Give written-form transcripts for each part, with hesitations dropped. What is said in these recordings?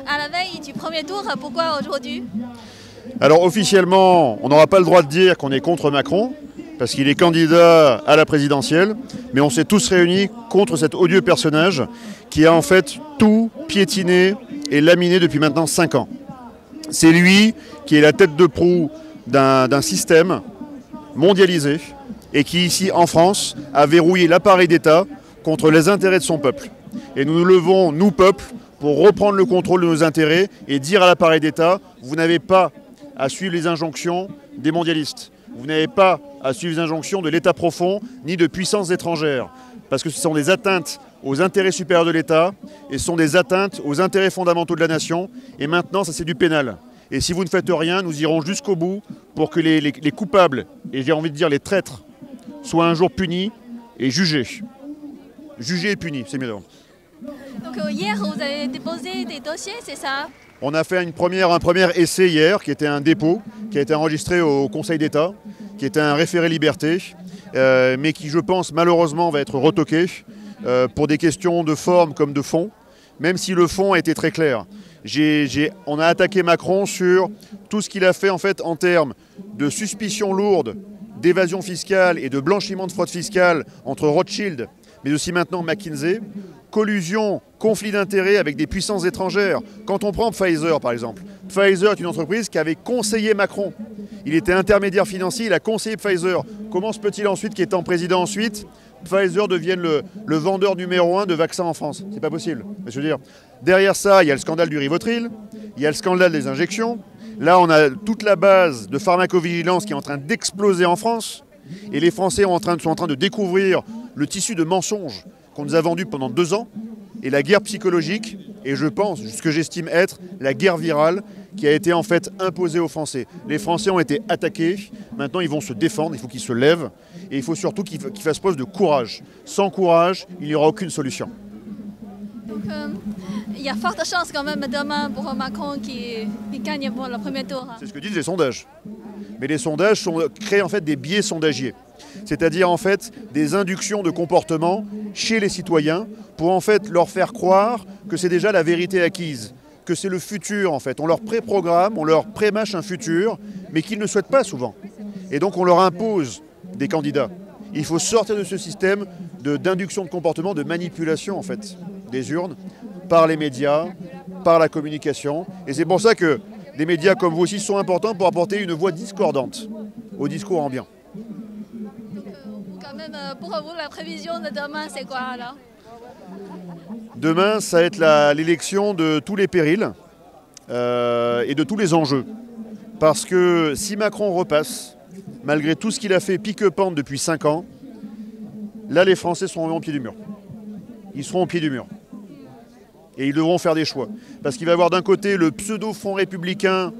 à la veille du premier tour, pourquoi aujourd'hui? Alors officiellement, on n'aura pas le droit de dire qu'on est contre Macron, parce qu'il est candidat à la présidentielle, mais on s'est tous réunis contre cet odieux personnage qui a en fait tout piétiné et laminé depuis maintenant 5 ans. C'est lui qui est la tête de proue d'un système mondialisé et qui ici en France a verrouillé l'appareil d'État contre les intérêts de son peuple. Et nous nous levons, nous peuple, pour reprendre le contrôle de nos intérêts et dire à l'appareil d'État, vous n'avez pas à suivre les injonctions des mondialistes. Vous n'avez pas à suivre les injonctions de l'État profond ni de puissances étrangères. Parce que ce sont des atteintes aux intérêts supérieurs de l'État et ce sont des atteintes aux intérêts fondamentaux de la nation. Et maintenant, ça c'est du pénal. Et si vous ne faites rien, nous irons jusqu'au bout pour que les coupables, et j'ai envie de dire les traîtres, soient un jour punis et jugés. Jugés et punis, c'est mieux d'abord. Donc hier, vous avez déposé des dossiers, c'est ça? On a fait un premier essai hier, qui était un dépôt, qui a été enregistré au Conseil d'État, qui était un référé liberté, mais qui, je pense, malheureusement, va être retoqué pour des questions de forme comme de fond, même si le fond a été très clair. On a attaqué Macron sur tout ce qu'il a fait en fait en termes de suspicions lourdes d'évasion fiscale et de blanchiment de fraude fiscale entre Rothschild, mais aussi maintenant McKinsey, collusion, conflit d'intérêts avec des puissances étrangères. Quand on prend Pfizer par exemple, Pfizer est une entreprise qui avait conseillé Macron. Il était intermédiaire financier, il a conseillé Pfizer. Comment se peut-il ensuite qu'étant président ensuite, Pfizer devienne le vendeur numéro 1 de vaccins en France? C'est pas possible. Je veux dire, derrière ça, il y a le scandale du Rivotril, il y a le scandale des injections. Là, on a toute la base de pharmacovigilance qui est en train d'exploser en France. Et les Français sont en train de découvrir le tissu de mensonges qu'on nous a vendu pendant 2 ans. Et la guerre psychologique, et je pense, ce que j'estime être la guerre virale, qui a été en fait imposée aux Français. Les Français ont été attaqués, maintenant ils vont se défendre, il faut qu'ils se lèvent, et il faut surtout qu'ils fassent preuve de courage. Sans courage, il n'y aura aucune solution. Donc, il y a forte chance quand même demain pour Macron qui gagne pour le premier tour. C'est ce que disent les sondages. Mais les sondages créent en fait des biais sondagiers. C'est-à-dire en fait des inductions de comportement chez les citoyens pour en fait leur faire croire que c'est déjà la vérité acquise, que c'est le futur en fait. On leur préprogramme, on leur prémâche un futur, mais qu'ils ne souhaitent pas souvent. Et donc on leur impose des candidats. Il faut sortir de ce système d'induction de comportement, de manipulation en fait des urnes, par les médias, par la communication. Et c'est pour ça que des médias comme vous aussi sont importants pour apporter une voix discordante au discours ambiant. Donc, quand même, pour vous, la prévision de demain, c'est quoi alors? Demain, ça va être l'élection de tous les périls et de tous les enjeux. Parce que si Macron repasse, malgré tout ce qu'il a fait pique-pente depuis 5 ans, là, les Français seront au pied du mur. Ils seront au pied du mur. Et ils devront faire des choix. Parce qu'il va y avoir d'un côté le pseudo-front républicain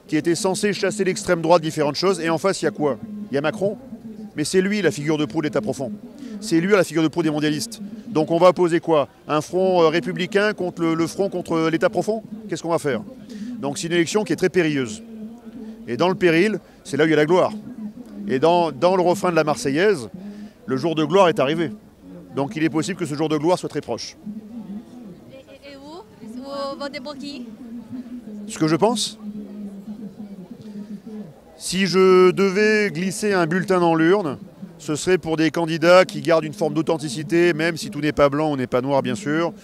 qui était censé chasser l'extrême droite, différentes choses. Et en face, il y a quoi? Il y a Macron. Mais c'est lui la figure de proue de l'État profond. C'est lui la figure de proue des mondialistes. Donc on va opposer quoi? Un front républicain contre le front contre l'État profond? Qu'est-ce qu'on va faire? Donc c'est une élection qui est très périlleuse. Et dans le péril, c'est là où il y a la gloire. Et dans le refrain de la Marseillaise, le jour de gloire est arrivé. Donc il est possible que ce jour de gloire soit très proche. Et vous votez pour qui? Ce que je pense? Si je devais glisser un bulletin dans l'urne, ce serait pour des candidats qui gardent une forme d'authenticité, même si tout n'est pas blanc ou n'est pas noir, bien sûr.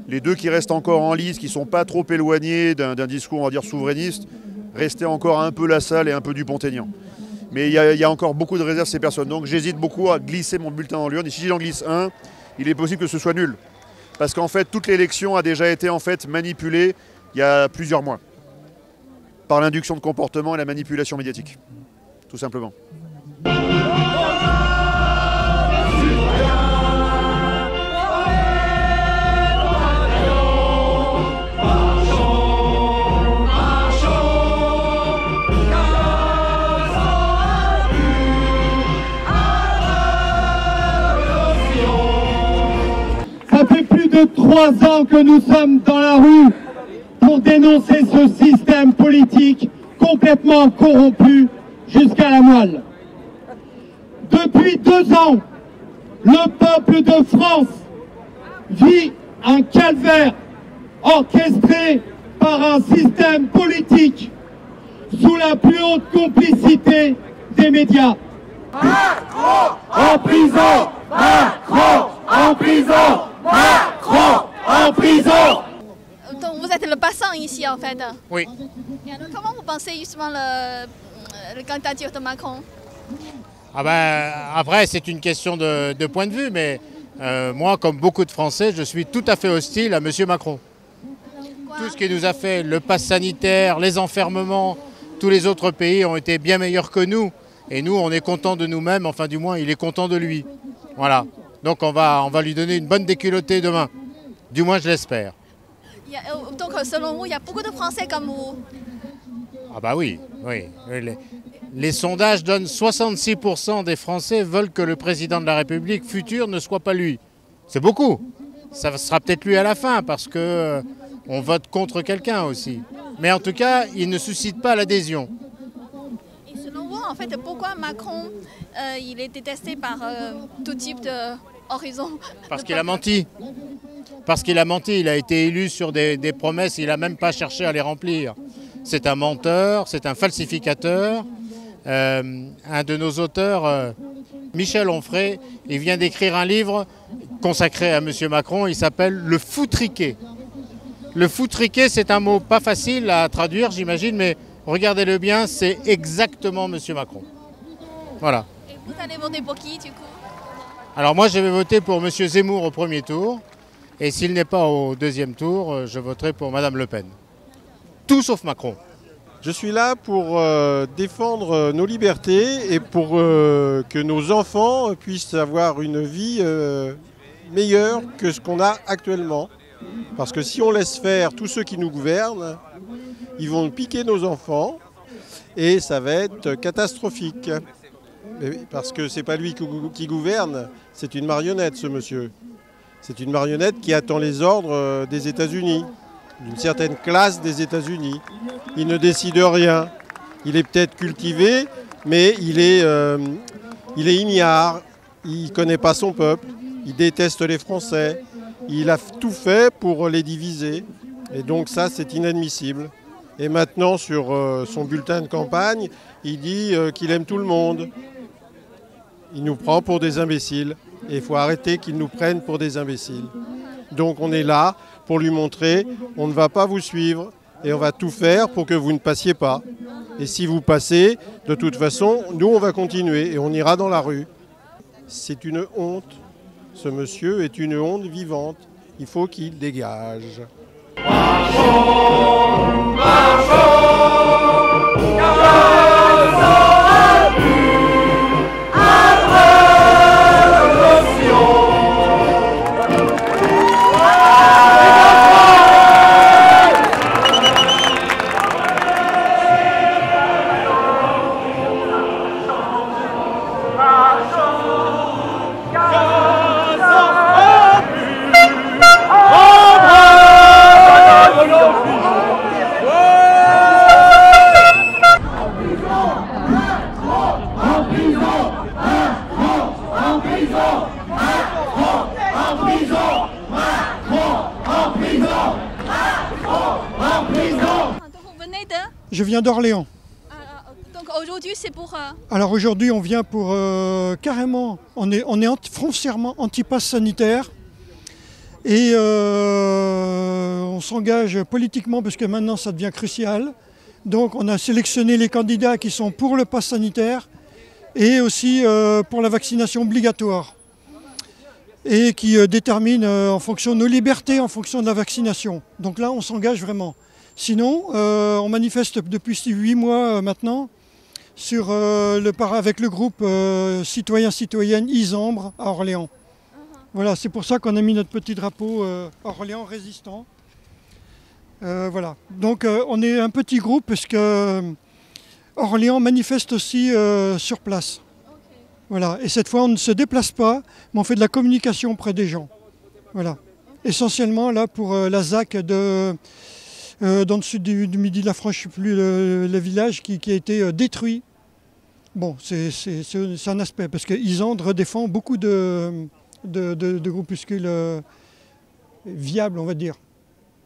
Les deux qui restent encore en lice, qui ne sont pas trop éloignés d'un discours, on va dire, souverainiste, rester encore un peu Lassalle et un peu Dupont-Aignan. Mais il y a encore beaucoup de réserves ces personnes. Donc j'hésite beaucoup à glisser mon bulletin dans l'urne. Et si j'en glisse un, il est possible que ce soit nul. Parce qu'en fait, toute l'élection a déjà été en fait manipulée il y a plusieurs mois. Par l'induction de comportement et la manipulation médiatique. Tout simplement. Ça fait plus de 3 ans que nous sommes dans la rue pour dénoncer ce système politique complètement corrompu jusqu'à la moelle. Depuis 2 ans, le peuple de France vit un calvaire orchestré par un système politique sous la plus haute complicité des médias. Macron en prison! Macron en prison! Macron en prison! Donc vous êtes le passant ici en fait. Oui. Et alors, comment vous pensez justement le candidature de Macron? Ah ben, après, c'est une question de point de vue, mais moi, comme beaucoup de Français, je suis tout à fait hostile à M. Macron. Tout ce qu'il nous a fait, le pass sanitaire, les enfermements, tous les autres pays ont été bien meilleurs que nous. Et nous, on est content de nous-mêmes, enfin du moins, il est content de lui. Voilà. Donc on va lui donner une bonne déculottée demain. Du moins, je l'espère. Donc selon vous, il y a beaucoup de Français comme vous? Ah bah oui, oui. Les sondages donnent 66% des Français veulent que le président de la République futur ne soit pas lui. C'est beaucoup. Ça sera peut-être lui à la fin parce que on vote contre quelqu'un aussi. Mais en tout cas, il ne suscite pas l'adhésion. Et selon vous, en fait, pourquoi Macron il est détesté par tout type d'horizon? Parce qu'il a menti. Parce qu'il a menti. Il a été élu sur des promesses, il n'a même pas cherché à les remplir. C'est un menteur, c'est un falsificateur. Un de nos auteurs, Michel Onfray, il vient d'écrire un livre consacré à M. Macron, il s'appelle « Le foutriqué ». Le foutriqué, c'est un mot pas facile à traduire, j'imagine, mais regardez-le bien, c'est exactement M. Macron. Voilà. Et vous allez voter pour qui, du coup? Alors moi, je vais voter pour M. Zemmour au premier tour, et s'il n'est pas au deuxième tour, je voterai pour Mme Le Pen. Tout sauf Macron. Je suis là pour défendre nos libertés et pour que nos enfants puissent avoir une vie meilleure que ce qu'on a actuellement. Parce que si on laisse faire tous ceux qui nous gouvernent, ils vont piquer nos enfants et ça va être catastrophique. Parce que ce n'est pas lui qui gouverne, c'est une marionnette ce monsieur. C'est une marionnette qui attend les ordres des États-Unis, d'une certaine classe des États-Unis. Il ne décide rien. Il est peut-être cultivé, mais il est ignare. Il ne connaît pas son peuple. Il déteste les Français. Il a tout fait pour les diviser. Et donc ça, c'est inadmissible. Et maintenant, sur son bulletin de campagne, il dit qu'il aime tout le monde. Il nous prend pour des imbéciles. Et il faut arrêter qu'il nous prenne pour des imbéciles. Donc on est là pour lui montrer, on ne va pas vous suivre et on va tout faire pour que vous ne passiez pas. Et si vous passez, de toute façon, nous on va continuer et on ira dans la rue. C'est une honte. Ce monsieur est une honte vivante. Il faut qu'il dégage. Marchons, marchons. Je viens d'Orléans. Donc aujourd'hui, c'est pour... Alors aujourd'hui, on vient pour carrément... On est foncièrement anti-pass sanitaire. Et on s'engage politiquement parce que maintenant, ça devient crucial. Donc on a sélectionné les candidats qui sont pour le pass sanitaire et aussi pour la vaccination obligatoire. Et qui déterminent en fonction de nos libertés, en fonction de la vaccination. Donc là, on s'engage vraiment. Sinon, on manifeste depuis 8 mois maintenant avec le groupe citoyen-citoyenne Isambre à Orléans. Voilà, c'est pour ça qu'on a mis notre petit drapeau Orléans résistant. Voilà. Donc on est un petit groupe parce que Orléans manifeste aussi sur place. Voilà. Et cette fois, on ne se déplace pas, mais on fait de la communication auprès des gens. Voilà. Essentiellement là pour la ZAC dans le sud du Midi de la France, je ne sais plus le village qui a été détruit. Bon, c'est un aspect, parce que Isandre défend beaucoup de groupuscules viables, on va dire,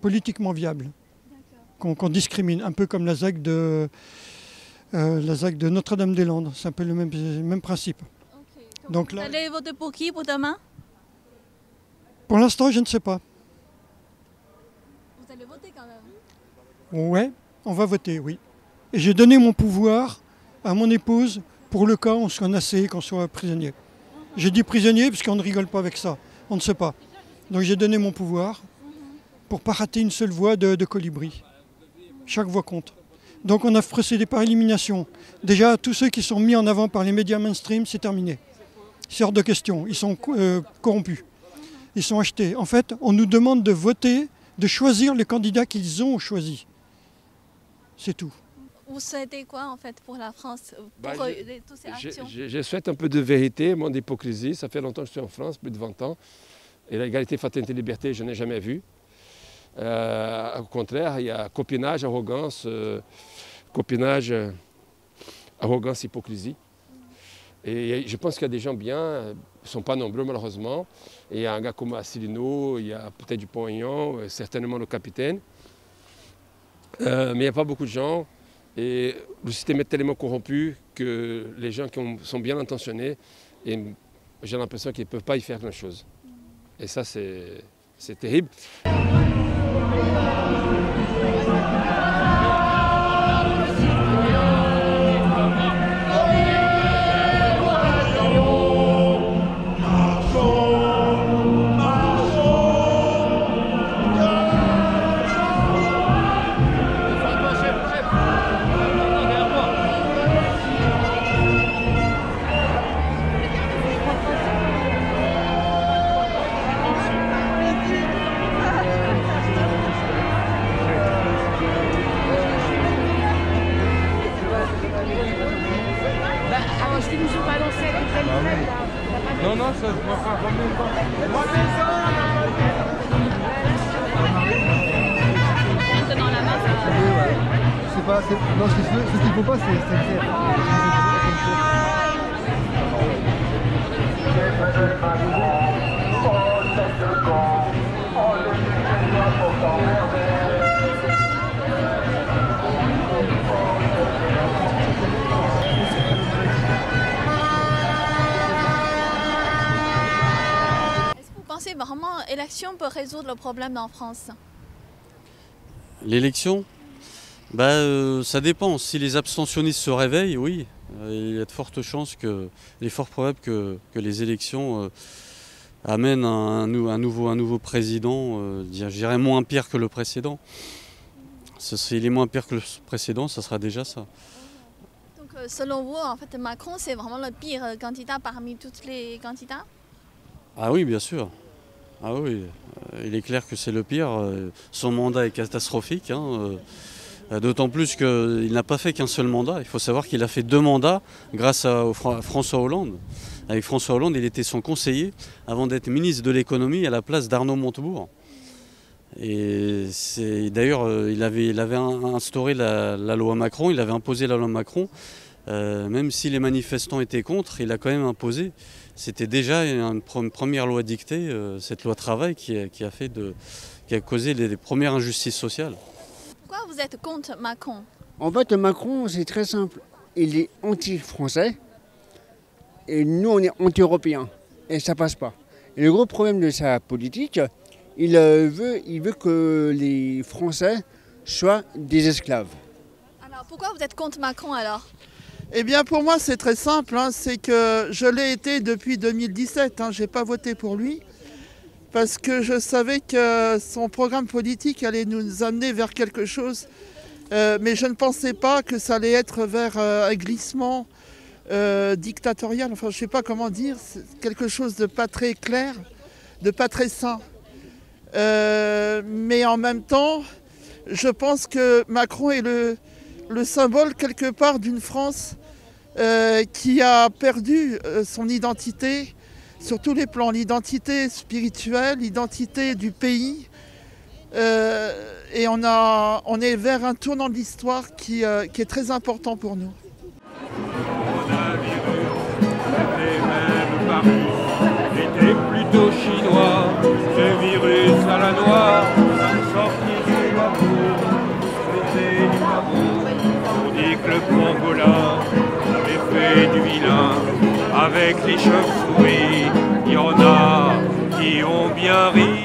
politiquement viables. qu'on discrimine, un peu comme la ZAC de Notre-Dame-des-Landes. C'est un peu le même principe. Okay. Donc Vous là, allez voter pour qui pour demain? pour l'instant, je ne sais pas. Vous allez voter quand même? Ouais, on va voter, oui. Et j'ai donné mon pouvoir à mon épouse pour le cas où on soit nassé, qu'on soit prisonnier. J'ai dit prisonnier parce qu'on ne rigole pas avec ça. On ne sait pas. Donc j'ai donné mon pouvoir pour ne pas rater une seule voix de colibri. Chaque voix compte. Donc on a procédé par élimination. Déjà, tous ceux qui sont mis en avant par les médias mainstream, c'est terminé. C'est hors de question. Ils sont corrompus. Ils sont achetés. En fait, on nous demande de voter, de choisir le candidat qu'ils ont choisi. C'est tout. Vous souhaitez quoi en fait pour la France, pour toutes ces actions? Je souhaite un peu de vérité, moins d'hypocrisie. Ça fait longtemps que je suis en France, plus de 20 ans. Et l'égalité, fraternité, liberté, je n'ai jamais vu. Au contraire, il y a copinage, arrogance, hypocrisie. Et je pense qu'il y a des gens bien, ils ne sont pas nombreux malheureusement. Et il y a un gars comme Asselineau, il y a peut-être Dupont-Aignan, certainement le capitaine. Mais il n'y a pas beaucoup de gens. Et le système est tellement corrompu que les gens qui sont bien intentionnés, et j'ai l'impression qu'ils ne peuvent pas y faire grand-chose. Et ça, c'est terrible. Non, non, ça se voit pas. Maintenant la main, ça... C'est pas, non, ce qu'il faut pas, c'est faire. Pensez vraiment l'élection peut résoudre le problème en France? L'élection, ça dépend. Si les abstentionnistes se réveillent, oui, il y a de fortes chances il est fort probable que les élections amènent un nouveau président, je dirais moins pire que le précédent. S'il est moins pire que le précédent, ça sera déjà ça. Donc selon vous, en fait, Macron, c'est vraiment le pire candidat parmi tous les candidats? Ah oui, bien sûr. Ah oui, il est clair que c'est le pire. Son mandat est catastrophique, hein. D'autant plus qu'il n'a pas fait qu'un seul mandat. Il faut savoir qu'il a fait 2 mandats grâce à François Hollande. Avec François Hollande, il était son conseiller avant d'être ministre de l'économie à la place d'Arnaud Montebourg. Et d'ailleurs, il avait instauré la loi Macron, il avait imposé la loi Macron. Même si les manifestants étaient contre, il a quand même imposé. C'était déjà une première loi dictée, cette loi travail qui a causé les premières injustices sociales. Pourquoi vous êtes contre Macron? En fait, Macron, c'est très simple. Il est anti-français et nous, on est anti-européens. Et ça passe pas. Et le gros problème de sa politique, il veut que les Français soient des esclaves. Alors pourquoi vous êtes contre Macron alors? Eh bien pour moi c'est très simple, hein, c'est que je l'ai été depuis 2017, hein, je n'ai pas voté pour lui parce que je savais que son programme politique allait nous amener vers quelque chose, mais je ne pensais pas que ça allait être vers un glissement dictatorial, enfin je ne sais pas comment dire, c'est quelque chose de pas très clair, de pas très sain. Mais en même temps, je pense que Macron est le symbole quelque part d'une France qui a perdu son identité sur tous les plans, l'identité spirituelle, l'identité du pays. Et on est vers un tournant de l'histoire qui est très important pour nous. Était plutôt chinois, ce virus à la noire, sorti du labour. échauffé, il y en a qui ont bien ri.